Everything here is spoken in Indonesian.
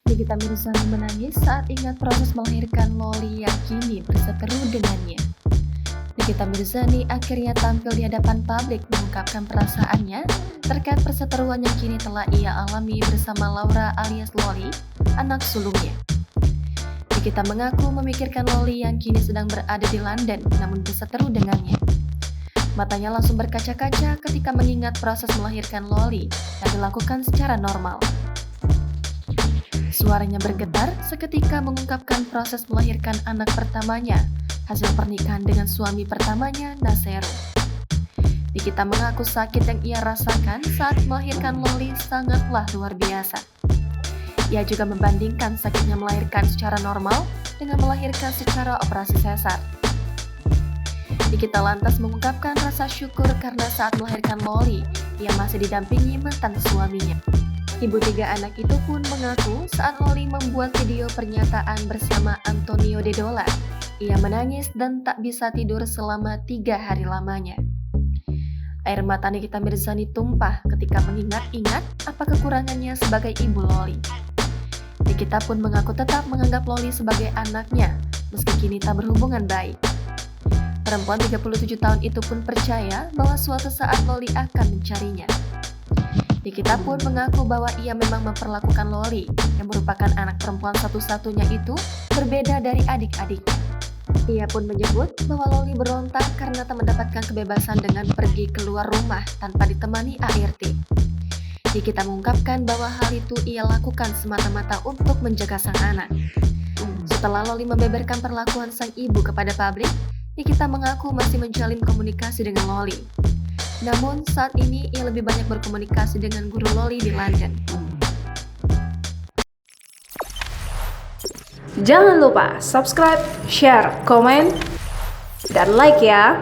Nikita Mirzani menangis saat ingat proses melahirkan Loli yang kini berseteru dengannya. Nikita Mirzani akhirnya tampil di hadapan publik mengungkapkan perasaannya terkait perseteruan yang kini telah ia alami bersama Laura alias Loli, anak sulungnya. Nikita mengaku memikirkan Loli yang kini sedang berada di London namun berseteru dengannya. Matanya langsung berkaca-kaca ketika mengingat proses melahirkan Loli yang dilakukan secara normal. Suaranya bergetar seketika mengungkapkan proses melahirkan anak pertamanya, hasil pernikahan dengan suami pertamanya, Nasero. Nikita mengaku sakit yang ia rasakan saat melahirkan Loli sangatlah luar biasa. Ia juga membandingkan sakitnya melahirkan secara normal dengan melahirkan secara operasi sesar. Nikita lantas mengungkapkan rasa syukur karena saat melahirkan Loli, ia masih didampingi mantan suaminya. Ibu 3 anak itu pun mengaku saat Loli membuat video pernyataan bersama Antonio Dedola, ia menangis dan tak bisa tidur selama 3 hari lamanya. Air mata Nikita Mirzani tumpah ketika mengingat-ingat apa kekurangannya sebagai ibu Loli. Nikita pun mengaku tetap menganggap Loli sebagai anaknya, meski kini tak berhubungan baik. Perempuan 37 tahun itu pun percaya bahwa suatu saat Loli akan mencarinya. Nikita pun mengaku bahwa ia memang memperlakukan Loli, yang merupakan anak perempuan satu-satunya itu, berbeda dari adik-adiknya. Ia pun menyebut bahwa Loli berontak karena tak mendapatkan kebebasan dengan pergi keluar rumah tanpa ditemani ART. Nikita mengungkapkan bahwa hal itu ia lakukan semata-mata untuk menjaga sang anak. Setelah Loli membeberkan perlakuan sang ibu kepada publik, Nikita mengaku masih menjalin komunikasi dengan Loli. Namun saat ini ia lebih banyak berkomunikasi dengan guru Loli di London. Jangan lupa subscribe, share, komen, dan like ya!